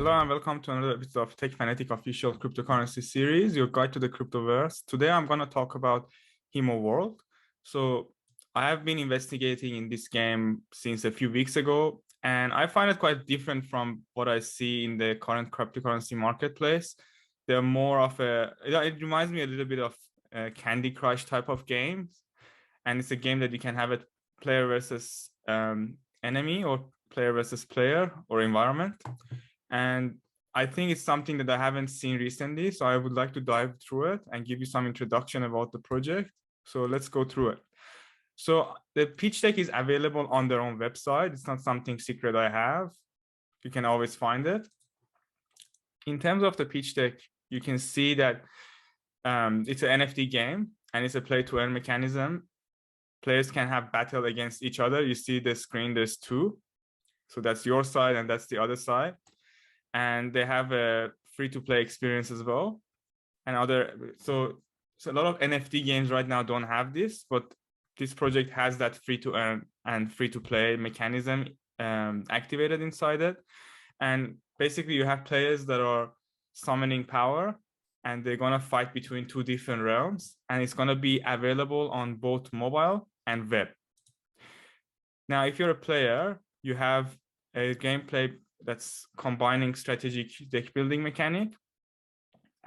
Hello and welcome to another episode of Techfanaticofficial cryptocurrency series, your guide to the Cryptoverse. Today I'm going to talk about Himo World. So I have been investigating in this game since a few weeks ago, and I find it quite different from what I see in the current cryptocurrency marketplace. They're more of it reminds me a little bit of a Candy Crush type of games. And it's a game that you can have a player versus enemy or player versus player or environment. And I think it's something that I haven't seen recently. So I would like to dive through it and give you some introduction about the project. So let's go through it. So the pitch deck is available on their own website. It's not something secret I have. You can always find it. In terms of the pitch deck, you can see that it's an NFT game and it's a play-to-earn mechanism. Players can have battle against each other. You see the screen, there's two. So that's your side and that's the other side. And they have a free-to-play experience as well. And so a lot of NFT games right now don't have this, but this project has that free-to-earn and free-to-play mechanism activated inside it. And basically you have players that are summoning power and they're going to fight between two different realms, and it's going to be available on both mobile and web. Now, if you're a player, you have a gameplay that's combining strategic deck building mechanic,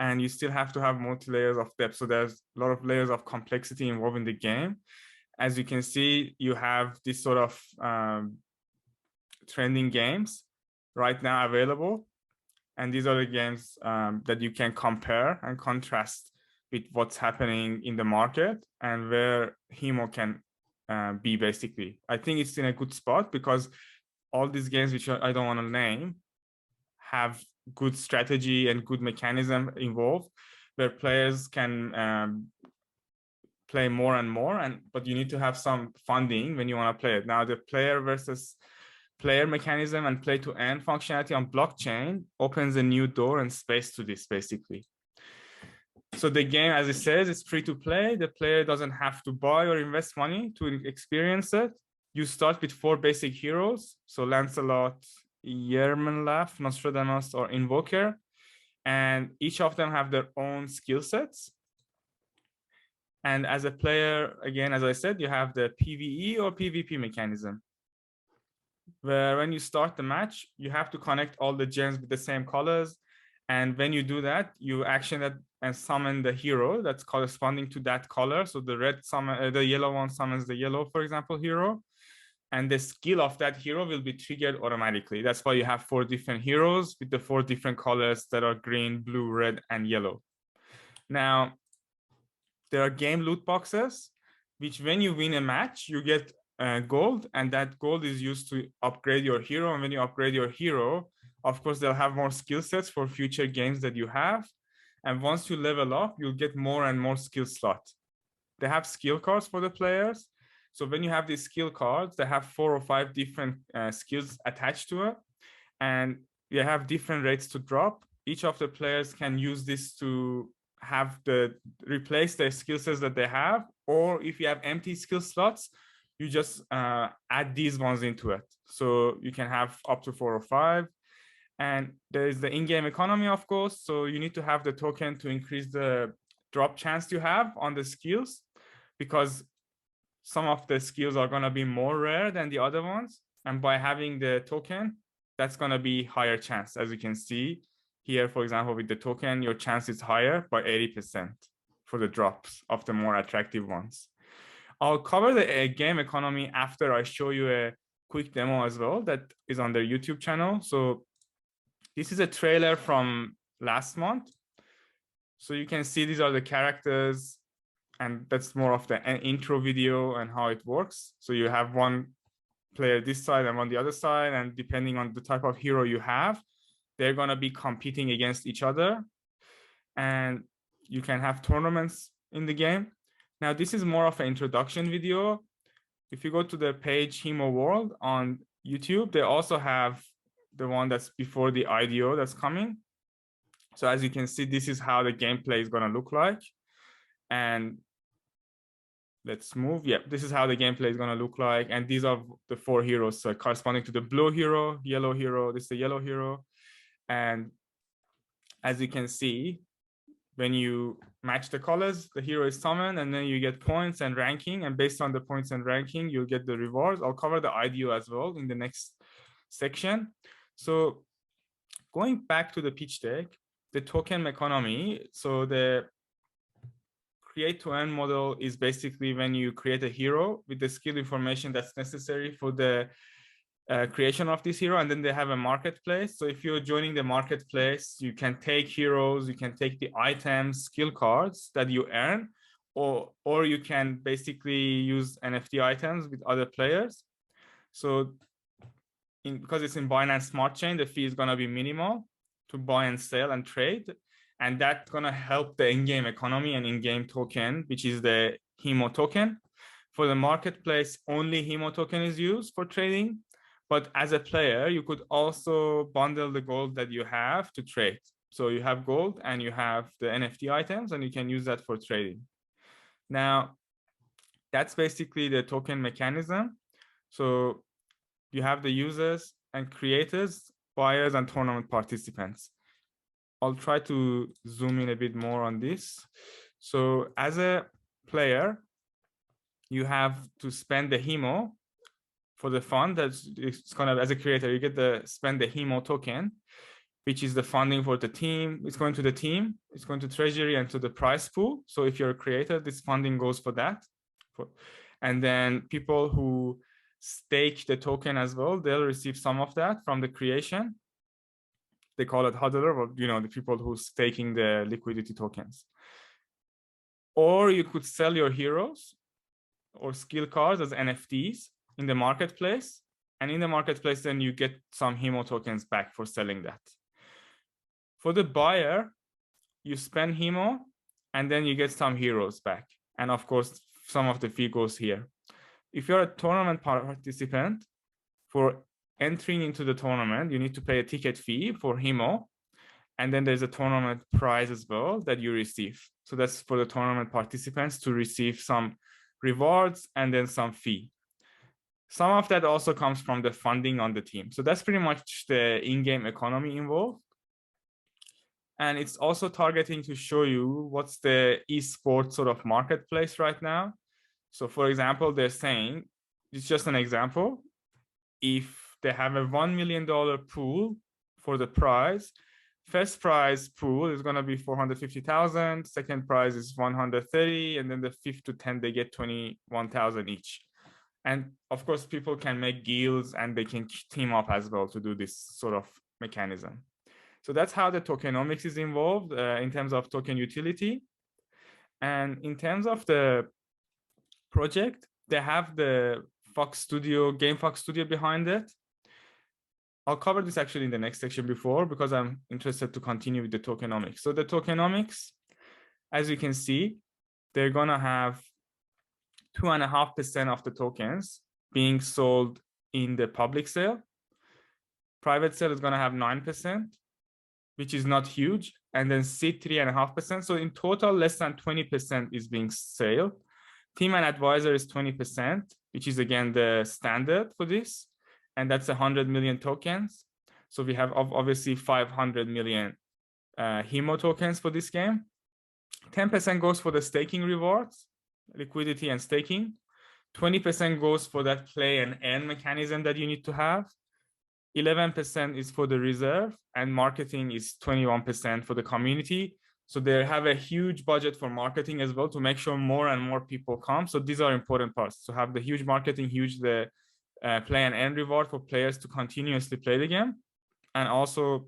and you still have to have multi-layers of depth. So there's a lot of layers of complexity involved in the game. As you can see, you have this sort of trending games right now available. And these are the games that you can compare and contrast with what's happening in the market and where Himo can be basically. I think it's in a good spot because all these games, which I don't want to name, have good strategy and good mechanism involved where players can play more and more, but you need to have some funding when you want to play it. Now, the player versus player mechanism and play-to-earn functionality on blockchain opens a new door and space to this basically. So the game, as it says, is free to play. The player doesn't have to buy or invest money to experience it. You start with 4 basic heroes. So Lancelot, Yermanlaf, Nostradamus, or Invoker. And each of them have their own skill sets. And as a player, again, as I said, you have the PvE or PvP mechanism, where when you start the match, you have to connect all the gems with the same colors. And when you do that, you action that and summon the hero that's corresponding to that color. So the yellow one summons the yellow, for example, hero. And the skill of that hero will be triggered automatically. That's why you have 4 different heroes with the 4 different colors that are green, blue, red, and yellow. Now, there are game loot boxes, which when you win a match, you get gold, and that gold is used to upgrade your hero. And when you upgrade your hero, of course, they'll have more skill sets for future games that you have. And once you level up, you'll get more and more skill slots. They have skill cards for the players. So when you have these skill cards, they have 4 or 5 different skills attached to it. And you have different rates to drop. Each of the players can use this to replace their skill sets that they have. Or if you have empty skill slots, you just add these ones into it. So you can have up to 4 or 5. And there is the in-game economy, of course. So you need to have the token to increase the drop chance you have on the skills, because some of the skills are going to be more rare than the other ones. And by having the token, that's going to be higher chance. As you can see here, for example, with the token, your chance is higher by 80% for the drops of the more attractive ones. I'll cover the game economy after I show you a quick demo as well that is on their YouTube channel. So this is a trailer from last month. So you can see these are the characters, and that's more of the intro video and how it works. So you have one player this side and on the other side, and depending on the type of hero you have, they're going to be competing against each other. And you can have tournaments in the game. Now, this is more of an introduction video. If you go to the page Himo World on YouTube, they also have the one that's before the IDO that's coming. So as you can see, this is how the gameplay is going to look like. And let's move. Yeah, this is how the gameplay is going to look like. And these are the 4 heroes corresponding to the blue hero, yellow hero. This is the yellow hero. And as you can see, when you match the colors, the hero is summoned, and then you get points and ranking. And based on the points and ranking, you'll get the rewards. I'll cover the IDO as well in the next section. So going back to the pitch deck, the token economy. So the create to earn model is basically when you create a hero with the skill information that's necessary for the creation of this hero, and then they have a marketplace. So if you're joining the marketplace, you can take heroes, you can take the items, skill cards that you earn, or you can basically use NFT items with other players. So because it's in Binance Smart Chain, the fee is going to be minimal to buy and sell and trade. And that's going to help the in-game economy and in-game token, which is the Himo token. For the marketplace, only Himo token is used for trading. But as a player, you could also bundle the gold that you have to trade. So you have gold and you have the NFT items, and you can use that for trading. Now, that's basically the token mechanism. So you have the users and creators, buyers, and tournament participants. I'll try to zoom in a bit more on this. So as a player, you have to spend the Himo for the fund. That's it's kind of, as a creator, you get the spend the Himo token, which is the funding for the team. It's going to the team, it's going to treasury and to the prize pool. So if you're a creator, this funding goes for that. And then people who stake the token as well, they'll receive some of that from the creation. They call it hodler, or the people who staking the liquidity tokens. Or you could sell your heroes or skill cards as NFTs in the marketplace. And in the marketplace, then you get some Himo tokens back for selling that. For the buyer, you spend Himo and then you get some heroes back. And of course, some of the fee goes here. If you're a tournament participant, for entering into the tournament, you need to pay a ticket fee for Himo. And then there's a tournament prize as well that you receive. So that's for the tournament participants to receive some rewards and then some fee. Some of that also comes from the funding on the team. So that's pretty much the in-game economy involved. And it's also targeting to show you what's the esports sort of marketplace right now. So for example, they're saying, it's just an example, if they have a $1 million pool for the prize, first prize pool is going to be 450,000, second prize is 130, and then the 5th to 10th, they get 21,000 each. And of course, people can make guilds and they can team up as well to do this sort of mechanism. So that's how the tokenomics is involved in terms of token utility. And in terms of the project, they have the Fox Studio, GameFox Studio behind it. I'll cover this actually in the next section because I'm interested to continue with the tokenomics. So the tokenomics, as you can see, they're going to have 2.5% of the tokens being sold in the public sale. Private sale is going to have 9%, which is not huge. And then seed 3.5%. So in total, less than 20% is being sold. Team and advisor is 20%, which is again the standard for this. And that's 100 million tokens. So we have obviously 500 million Himo tokens for this game. 10% goes for the staking rewards, liquidity and staking. 20% goes for that play and earn mechanism that you need to have. 11% is for the reserve, and marketing is 21% for the community. So they have a huge budget for marketing as well to make sure more and more people come. So these are important parts. To have the huge marketing, the play and earn reward for players to continuously play the game, and also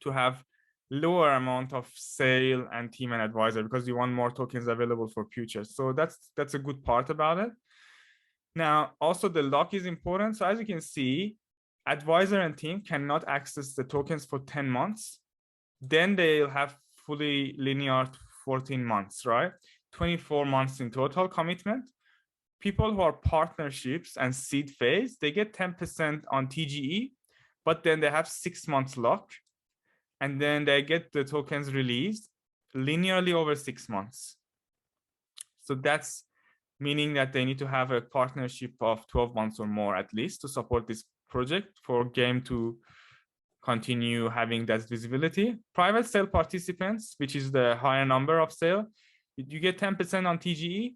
to have lower amount of sale and team and advisor because you want more tokens available for futures. So that's a good part about it. Now, also the lock is important. So as you can see, advisor and team cannot access the tokens for 10 months. Then they'll have fully linear 14 months, right? 24 months in total commitment. People who are partnerships and seed phase, they get 10% on TGE, but then they have 6 months lock. And then they get the tokens released linearly over 6 months. So that's meaning that they need to have a partnership of 12 months or more at least to support this project for game to continue having that visibility. Private sale participants, which is the higher number of sale, you get 10% on TGE.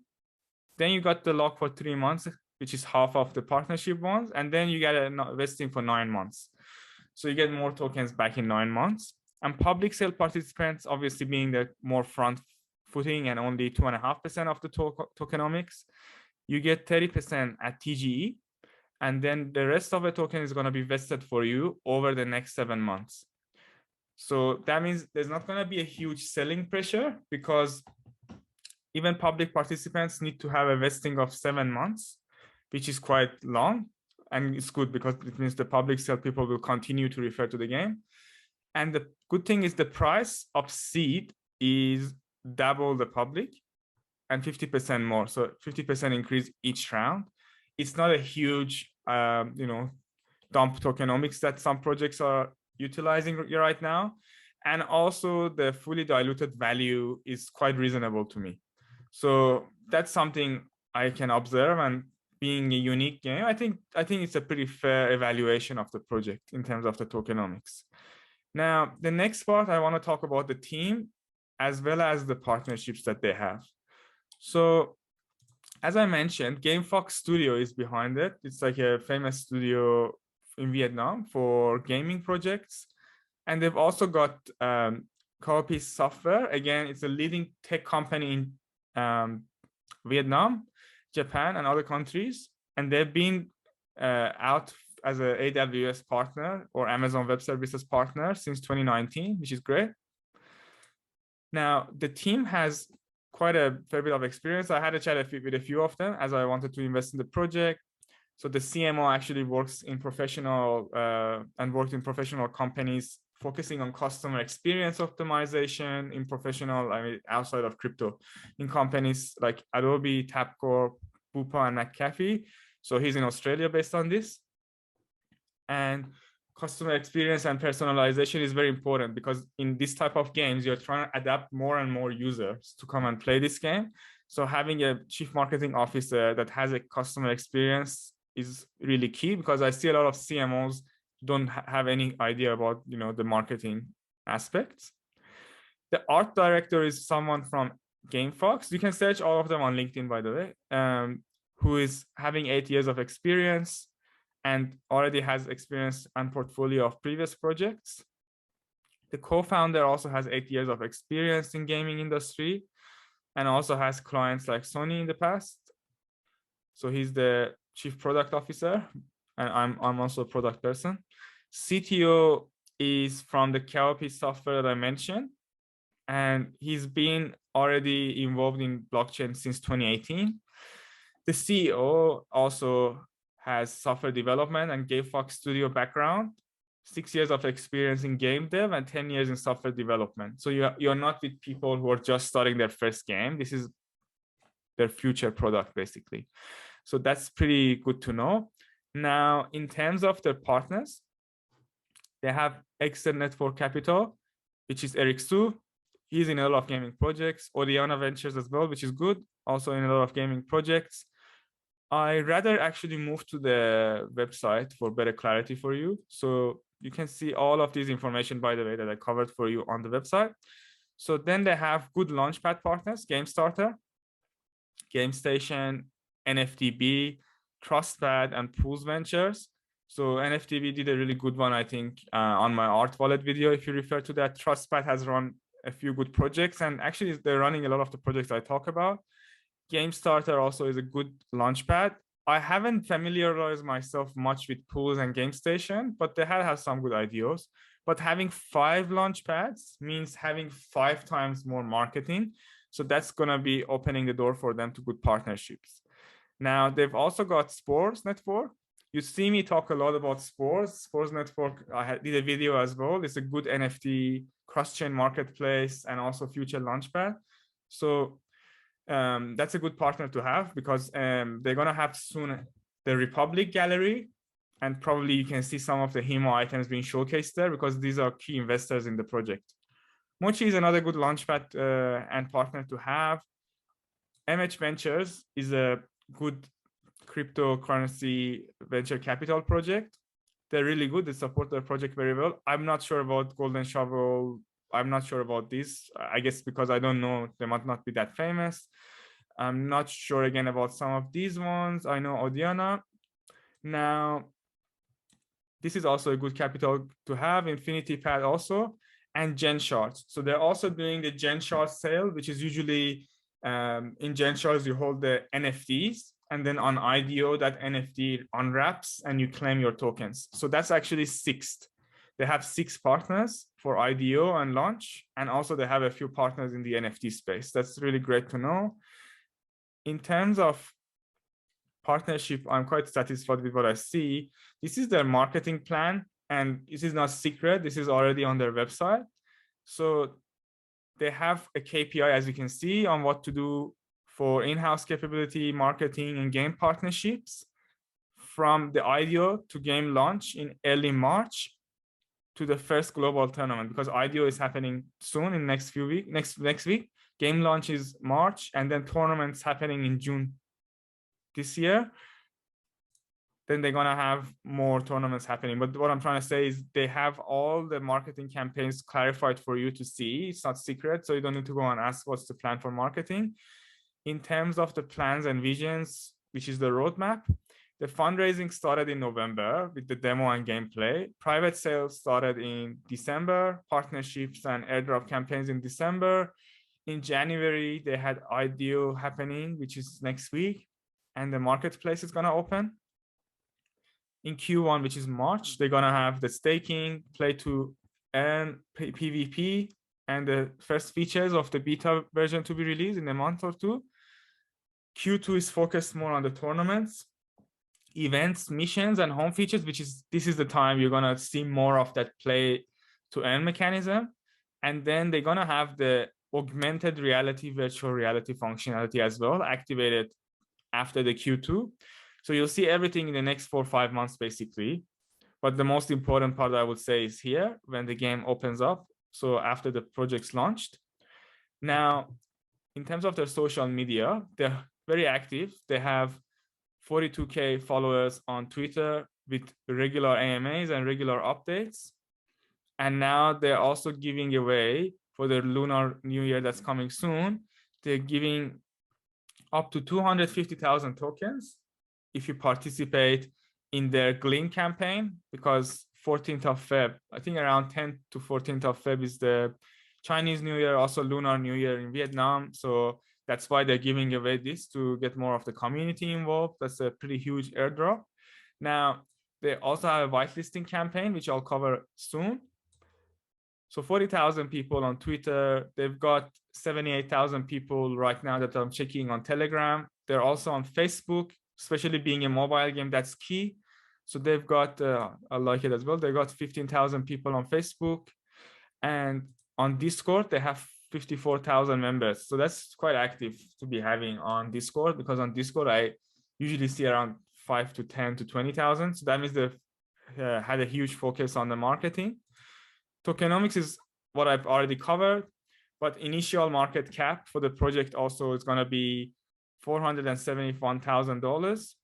Then you got the lock for 3 months, which is half of the partnership ones. And then you get a vesting for 9 months. So you get more tokens back in 9 months. And public sale participants, obviously being the more front footing and only 2.5% of the tokenomics, you get 30% at TGE. And then the rest of the token is going to be vested for you over the next 7 months. So that means there's not going to be a huge selling pressure, because even public participants need to have a vesting of 7 months, which is quite long. And it's good because it means the public sale people will continue to refer to the game. And the good thing is the price of seed is double the public and 50% more. So 50% increase each round. It's not a huge, dump tokenomics that some projects are utilizing right now. And also the fully diluted value is quite reasonable to me. So that's something I can observe, and being a unique game, I think it's a pretty fair evaluation of the project in terms of the tokenomics. Now, the next part, I want to talk about the team as well as the partnerships that they have. So as I mentioned, GameFox Studio is behind it. It's like a famous studio in Vietnam for gaming projects. And they've also got Copy Software. Again, it's a leading tech company in Vietnam, Japan, and other countries. And they've been out as an AWS partner or Amazon Web Services partner since 2019, which is great. Now, the team has quite a fair bit of experience. I had a chat with a few of them as I wanted to invest in the project. So the CMO actually works in professional and worked in professional companies focusing on customer experience optimization in professional, outside of crypto, in companies like Adobe, Tabcorp, Bupa, and McAfee. So he's in Australia based on this. And customer experience and personalization is very important, because in this type of games, you're trying to adapt more and more users to come and play this game. So having a chief marketing officer that has a customer experience is really key, because I see a lot of CMOs don't have any idea about, the marketing aspects. The art director is someone from GameFox. You can search all of them on LinkedIn, by the way, who is having 8 years of experience and already has experience and portfolio of previous projects. The co-founder also has 8 years of experience in gaming industry and also has clients like Sony in the past. So he's the chief product officer, and I'm also a product person. CTO is from the Copy Software that I mentioned, and he's been already involved in blockchain since 2018. The CEO also has software development and GameFox Studio background, 6 years of experience in game dev and 10 years in software development. So you're not with people who are just starting their first game. This is their future product, basically. So that's pretty good to know. Now, in terms of their partners, they have Extend Network Capital, which is Eric Su. He's in a lot of gaming projects. Oriana Ventures as well, which is good. Also in a lot of gaming projects. I rather actually move to the website for better clarity for you. So you can see all of this information, by the way, that I covered for you on the website. So then they have good launchpad partners: Gamestarter, Gamestation, NFTb, Trustpad, and Poolz Ventures. So NFTb did a really good one, I think, on my art wallet video. If you refer to that, Trustpad has run a few good projects, and actually they're running a lot of the projects I talk about. Gamestarter also is a good launchpad. I haven't familiarized myself much with Poolz and Gamestation, but they have some good ideas. But having 5 launchpads means having 5 times more marketing. So that's going to be opening the door for them to good partnerships. Now, they've also got Spores Network. You see me talk a lot about Spores. Spores Network, I did a video as well. It's a good NFT cross-chain marketplace and also future launchpad. So that's a good partner to have, because they're going to have soon the Republic Gallery, and probably you can see some of the Himo items being showcased there, because these are key investors in the project. Mochi is another good launchpad and partner to have. MH Ventures is a good cryptocurrency venture capital project. They're really good. They support their project very well. I'm not sure about Golden Shovel. I'm not sure about this. I guess because I don't know, they might not be that famous. I'm not sure again about some of these ones. I know Odiana. Now, this is also a good capital to have. InfinityPad also, and GenShards. So they're also doing the GenShards sale, which is usually in GenShards, you hold the NFTs, and then on IDO, that NFT unwraps and you claim your tokens. So that's actually sixth. They have 6 partners for IDO and launch, and also they have a few partners in the NFT space. That's really great to know. In terms of partnership, I'm quite satisfied with what I see. This is their marketing plan, and this is not secret. This is already on their website. So they have a KPI, as you can see, on what to do for in-house capability, marketing, and game partnerships from the IDO to game launch in early March to the first global tournament, because IDO is happening soon in next few weeks. Next week, game launch is March, and then tournaments happening in June this year. Then they're gonna have more tournaments happening. But what I'm trying to say is they have all the marketing campaigns clarified for you to see. It's not secret, so you don't need to go and ask what's the plan for marketing. In terms of the plans and visions, which is the roadmap, the fundraising started in November with the demo and gameplay. Private sales started in December, partnerships and airdrop campaigns in December. In January, they had IDO happening, which is next week, and the marketplace is gonna open. In Q1, which is March, they're gonna have the staking, Play2Earn, PvP, and the first features of the beta version to be released in a month or two. Q2 is focused more on the tournaments, events, missions, and home features, this is the time you're gonna see more of that Play2Earn mechanism. And then they're gonna have the augmented reality, virtual reality functionality as well, activated after the Q2. So you'll see everything in the next 4 or 5 months, basically. But the most important part I would say is here when the game opens up. So after the project's launched. Now, in terms of their social media, they're very active. They have 42K followers on Twitter with regular AMAs and regular updates. And now they're also giving away for the Lunar New Year that's coming soon. They're giving up to 250,000 tokens if you participate in their Glean campaign, because 14th of Feb, I think around 10th to 14th of Feb is the Chinese New Year, also Lunar New Year in Vietnam. So that's why they're giving away this to get more of the community involved. That's a pretty huge airdrop. Now, they also have a whitelisting campaign, which I'll cover soon. So 40,000 people on Twitter. They've got 78,000 people right now that I'm checking on Telegram. They're also on Facebook, especially being a mobile game, that's key. So they've got, I like it as well. They got 15,000 people on Facebook, and on Discord, they have 54,000 members. So that's quite active to be having on Discord, because on Discord, I usually see around 5 to 10 to 20,000. So that means they've had a huge focus on the marketing. Tokenomics is what I've already covered, but initial market cap for the project also is going to be $471,000.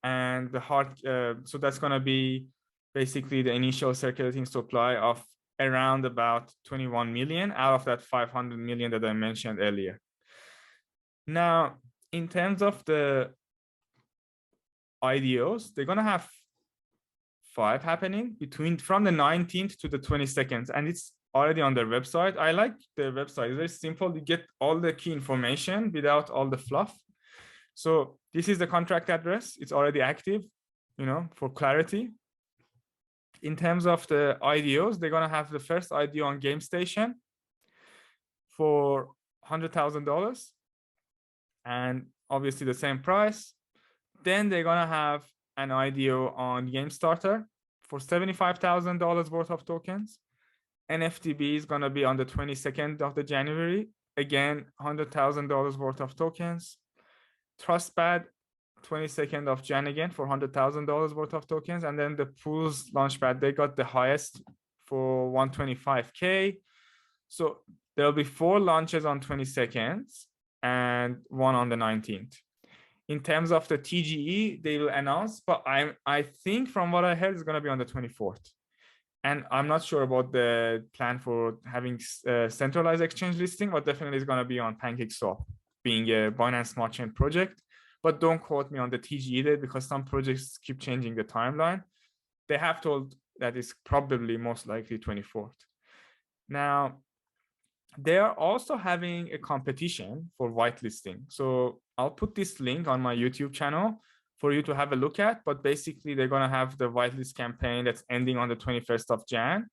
And the hard, so that's going to be basically the initial circulating supply of around about 21 million out of that 500 million that I mentioned earlier. Now, in terms of the IDOs, they're going to have 5 happening from the 19th to the 22nd, and it's already on their website. I like their website. It's very simple. You get all the key information without all the fluff. So this is the contract address. It's already active, for clarity. In terms of the IDOs, they're going to have the first IDO on Gamestation for $100,000, and obviously the same price. Then they're going to have an IDO on Gamestarter for $75,000 worth of tokens. NFTb is going to be on the 22nd of the January. Again, $100,000 worth of tokens. Trustpad, 22nd of Jan again for $100,000 worth of tokens. And then the Poolz launchpad, they got the highest for 125K. So there'll be 4 launches on 22nd and 1 on the 19th. In terms of the TGE, they will announce, but I think from what I heard, it's going to be on the 24th. And I'm not sure about the plan for having centralized exchange listing, but definitely it's going to be on PancakeSwap, being a Binance Smart Chain project. But don't quote me on the TGE date because some projects keep changing the timeline. They have told that it's probably most likely 24th. Now, they are also having a competition for whitelisting. So I'll put this link on my YouTube channel for you to have a look at, but basically they're going to have the whitelist campaign that's ending on the 21st of Jan,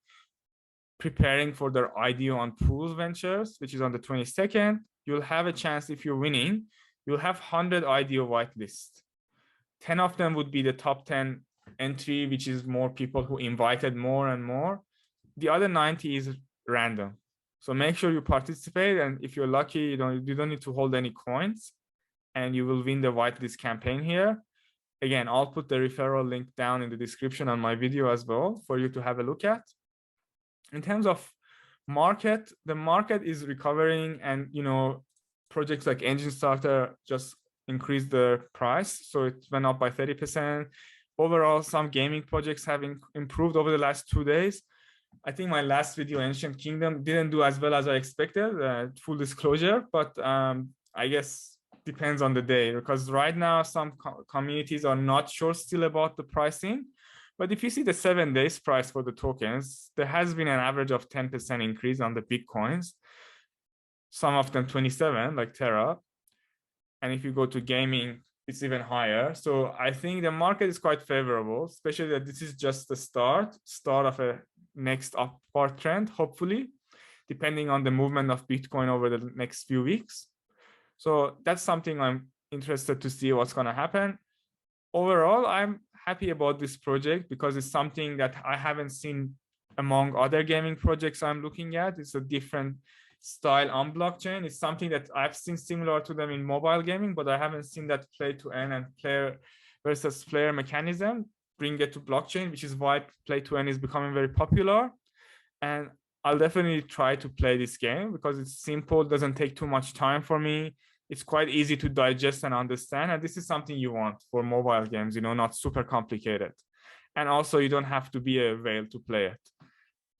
preparing for their IDO on Poolz ventures, which is on the 22nd. You'll have a chance, if you're winning, you'll have 100 IDO whitelists. 10 of them would be the top 10 entry, which is more people who invited more and more. The other 90 is random. So make sure you participate, and if you're lucky, you don't need to hold any coins, and you will win the whitelist campaign here. Again, I'll put the referral link down in the description on my video as well for you to have a look at. In terms of market, the market is recovering, and projects like Gamestarter just increased their price, so it went up by 30%. Overall, some gaming projects have improved over the last 2 days. I think my last video, Ancient Kingdom, didn't do as well as I expected, full disclosure, but I guess depends on the day, because right now some communities are not sure still about the pricing. But if you see the 7 days price for the tokens, there has been an average of 10% increase on the big coins. Some of them 27, like Terra. And if you go to gaming, it's even higher. So I think the market is quite favorable, especially that this is just the start of a next upward trend, hopefully, depending on the movement of Bitcoin over the next few weeks. So that's something I'm interested to see what's going to happen. Overall, I'm happy about this project because it's something that I haven't seen among other gaming projects I'm looking at. It's a different style on blockchain. It's something that I've seen similar to them in mobile gaming, but I haven't seen that play-to-earn and player versus player mechanism bring it to blockchain, which is why play-to-earn is becoming very popular. And I'll definitely try to play this game because it's simple, doesn't take too much time for me. It's quite easy to digest and understand. And this is something you want for mobile games, not super complicated. And also you don't have to be a whale to play it.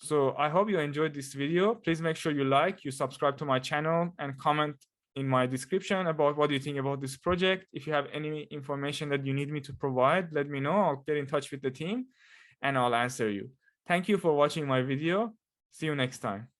So I hope you enjoyed this video. Please make sure you subscribe to my channel, and comment in my description about what you think about this project. If you have any information that you need me to provide, let me know. I'll get in touch with the team and I'll answer you. Thank you for watching my video. See you next time.